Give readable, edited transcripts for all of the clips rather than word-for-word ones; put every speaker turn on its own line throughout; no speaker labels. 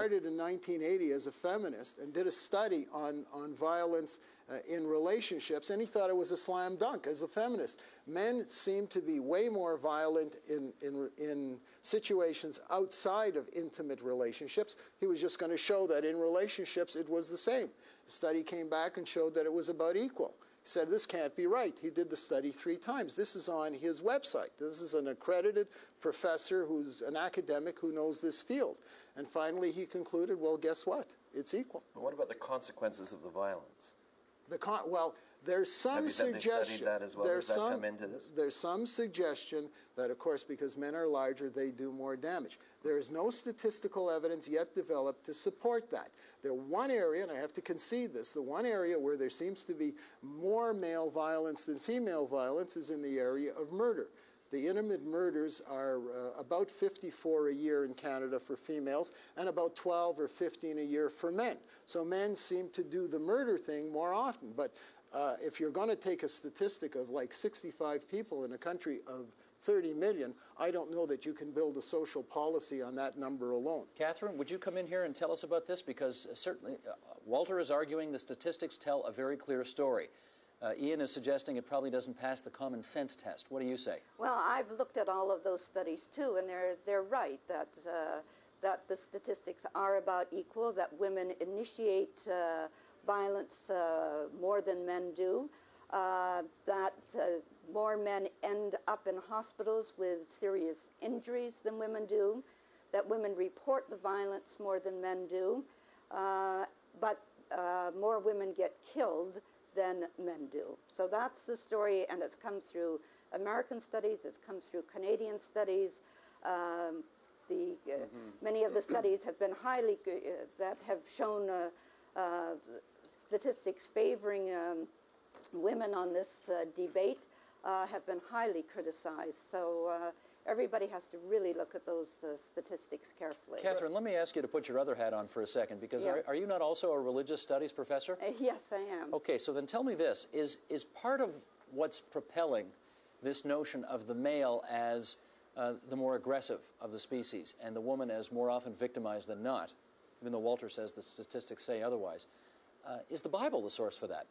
started in 1980 as a feminist and did a study on violence in relationships, and he thought it was a slam dunk as a feminist. Men seem to be way more violent in situations outside of intimate relationships. He was just going to show that in relationships it was the same. The study came back and showed that it was about equal. He said, this can't be right. He did the study 3 times. This is on his website. This is an accredited professor who's an academic who knows this field. And finally he concluded, well, guess what? It's equal.
But what about the consequences of the violence?
Well, there's some suggestion.
That as well? Does that come into this?
There's some suggestion that, of course, because men are larger, they do more damage. There is no statistical evidence yet developed to support that. The one area, and I have to concede this, the one area where there seems to be more male violence than female violence is in the area of murder. The intimate murders are about 54 a year in Canada for females and about 12 or 15 a year for men. So men seem to do the murder thing more often. But if you're going to take a statistic of like 65 people in a country of 30 million, I don't know that you can build a social policy on that number alone.
Catherine, would you come in here and tell us about this? Because certainly Walter is arguing the statistics tell a very clear story. Ian is suggesting it probably doesn't pass the common sense test. What do you say?
Well, I've looked at all of those studies too, and they're right that the statistics are about equal, that women initiate violence more than men do, that more men end up in hospitals with serious injuries than women do, that women report the violence more than men do, but more women get killed than men do. So that's the story, and it's come through American studies, it's come through Canadian studies. Many of the studies have been highly, that have shown statistics favoring women on this debate have been highly criticized. So everybody has to really look at those statistics carefully.
Catherine, let me ask you to put your other hat on for a second, because are you not also a religious studies professor?
Yes, I am.
Okay, so then tell me this. Is part of what's propelling this notion of the male as the more aggressive of the species and the woman as more often victimized than not, even though Walter says the statistics say otherwise, is the Bible the source for that?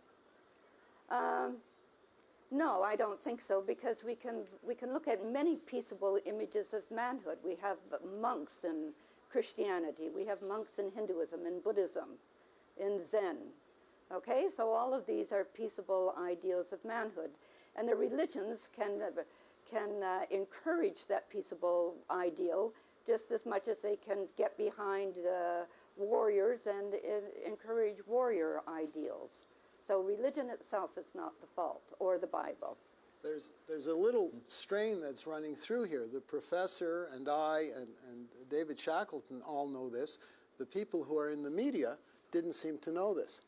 No, I don't think so, because we can look at many peaceable images of manhood. We have monks in Christianity, we have monks in Hinduism, in Buddhism, in Zen. Okay, so all of these are peaceable ideals of manhood, and the religions can encourage that peaceable ideal just as much as they can get behind warriors and encourage warrior ideals. So religion itself is not the fault, or the Bible.
There's a little strain that's running through here. The professor and I and David Shackleton all know this. The people who are in the media didn't seem to know this.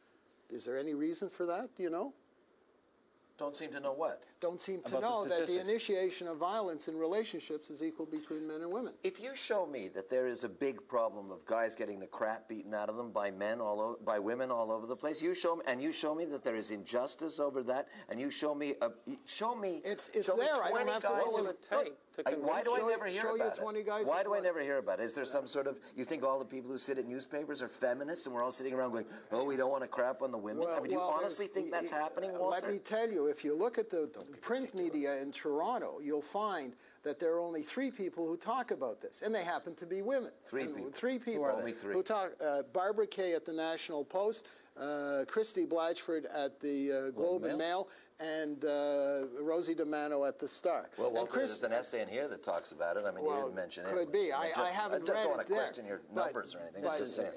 Is there any reason for that? Do you know?
Don't seem to know what?
Don't seem to know that the initiation of violence in relationships is equal between men and women.
If you show me that there is a big problem of guys getting the crap beaten out of them by by women all over the place, you show me that there is injustice over that, and you show me
it's there. I don't have to
know what it takes to convince. Why do I never hear about it? Why do I never hear about it? Is there some sort of, you think all the people who sit at newspapers are feminists, and we're all sitting around going, oh, we don't want to crap on the women? I mean, do you honestly think that's happening, Walter?
Let me tell you, if you look at the print media in Toronto, you'll find that there are only 3 people who talk about this, and they happen to be women.
3 people.
3 people.
Only 3.
Who talk. Barbara Kay at the National Post, Christy Blatchford at the Globe and Mail, and Rosie DiMano at the Star.
Well, Walter, there's an essay in here that talks about it. I mean, you didn't mention it.
Could be. I haven't read it.
I just don't want to question your numbers or anything. It's just saying.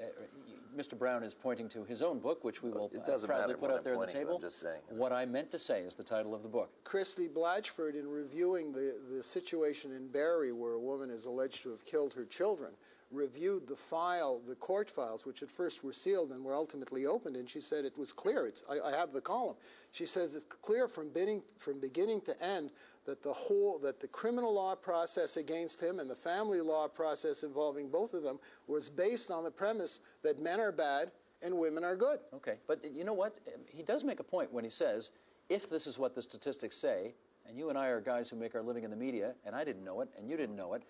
Mr. Brown is pointing to his own book, which we will proudly put out there on the table.
I'm just saying.
What I meant to say is the title of the book.
Christy Blatchford, in reviewing the situation in Barrie, where a woman is alleged to have killed her children, reviewed the court files, which at first were sealed and were ultimately opened, and she said it was clear. I have the column. She says it's clear from beginning to end that the criminal law process against him and the family law process involving both of them was based on the premise that men are bad and women are good.
Okay, but you know what? He does make a point when he says, if this is what the statistics say, and you and I are guys who make our living in the media, and I didn't know it, and you didn't know it,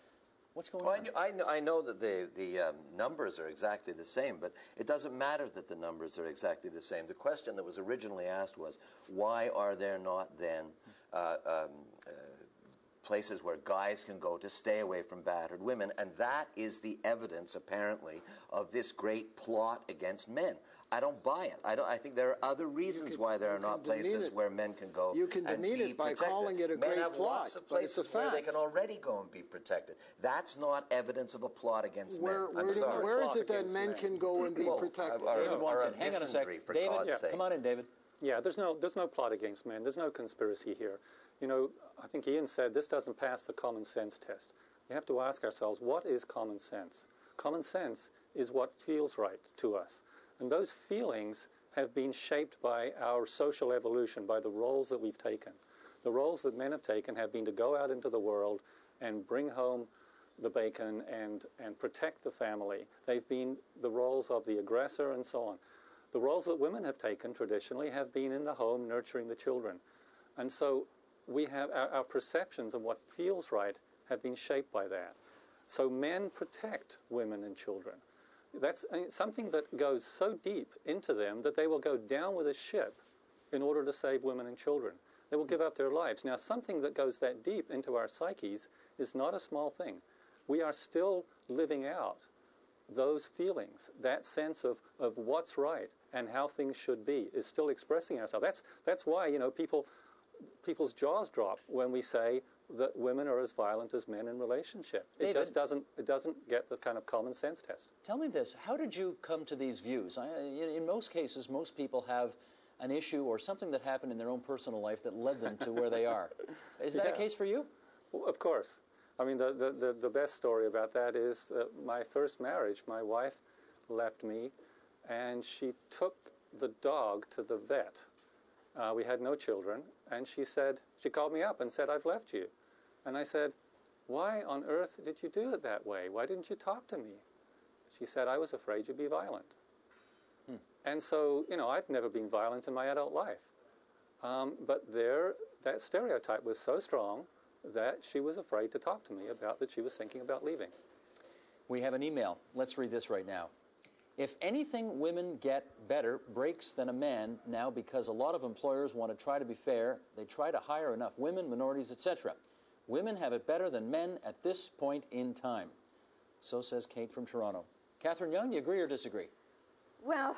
What's going on?
I know that the numbers are exactly the same, but it doesn't matter that the numbers are exactly the same. The question that was originally asked was, why are there not then places where guys can go to stay away from battered women? And that is the evidence, apparently, of this great plot against men. I don't buy it. I think there are other reasons why there are not places where men can go.
You can demean it by calling it a great plot.
Men have lots of places where they can already go and be protected. That's not evidence of a plot against men. I'm sorry.
Where is it that men can go and be protected?
David wants it. Hang on a sec. David, come on in, David.
Yeah, there's no plot against men. There's no conspiracy here. You know, I think Ian said this doesn't pass the common sense test. We have to ask ourselves, what is common sense? Common sense is what feels right to us. And those feelings have been shaped by our social evolution, by the roles that we've taken. The roles that men have taken have been to go out into the world and bring home the bacon and protect the family. They've been the roles of the aggressor and so on. The roles that women have taken traditionally have been in the home, nurturing the children. And so we have our perceptions of what feels right have been shaped by that. So men protect women and children. That's something that goes so deep into them that they will go down with a ship in order to save women and children. They will give up their lives. Now, something that goes that deep into our psyches is not a small thing. We are still living out those feelings, that sense of what's right and how things should be is still expressing ourselves. That's why, you know, people's jaws drop when we say that women are as violent as men in relationship. David, it doesn't get the kind of common sense test.
Tell me this, how did you come to these views? In most cases, most people have an issue or something that happened in their own personal life that led them to where they are. Is that a case for you?
Well, of course. I mean, the best story about that is my first marriage. My wife left me, and she took the dog to the vet. We had no children, and she called me up and said, "I've left you." And I said, "Why on earth did you do it that way? Why didn't you talk to me?" She said, "I was afraid you'd be violent." And so, you know, I'd never been violent in my adult life. But that stereotype was so strong that she was afraid to talk to me about that she was thinking about leaving.
We have an email. Let's read this right now. If anything, women get better breaks than a man now because a lot of employers want to try to be fair. They try to hire enough women, minorities, etc. Women have it better than men at this point in time. So says Kate from Toronto. Catherine Young, do you agree or disagree?
Well,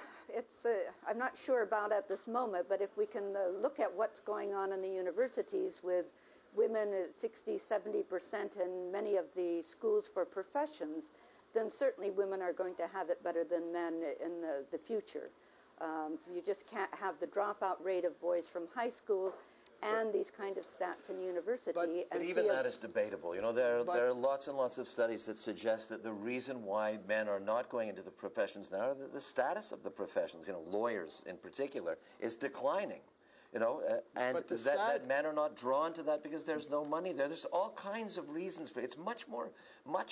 I'm not sure about at this moment, but if we can look at what's going on in the universities with women at 60, 70% in many of the schools for professions, then certainly women are going to have it better than men in the future. You just can't have the dropout rate of boys from high school and these kind of stats in university.
But even that is debatable. You know, there are lots and lots of studies that suggest that the reason why men are not going into the professions now, the status of the professions, you know, lawyers in particular, is declining. You know, and that men are not drawn to that because there's no money there. There's all kinds of reasons for it. It's much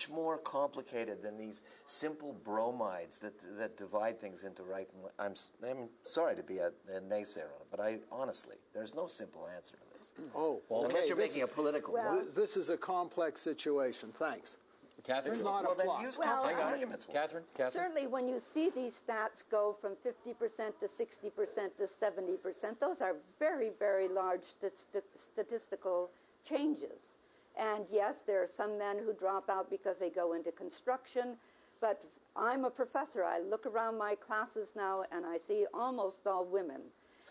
more complicated than these simple bromides that divide things into right and I'm sorry to be a naysayer on it, but honestly, there's no simple answer to this.
Oh, well,
unless you're making a political point.
This is a complex situation. Thanks.
Catherine?
It's not a plot.
Then use complex arguments.
Catherine?
Certainly when you see these stats go from 50% to 60% to 70%, those are very, very large statistical changes. And yes, there are some men who drop out because they go into construction, but I'm a professor. I look around my classes now and I see almost all women.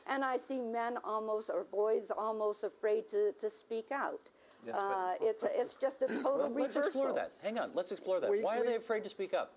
And I see men or boys almost afraid to speak out.
Yes,
it's just a total reversal.
Let's explore that. Hang on. Let's explore that. Why are they afraid to speak up?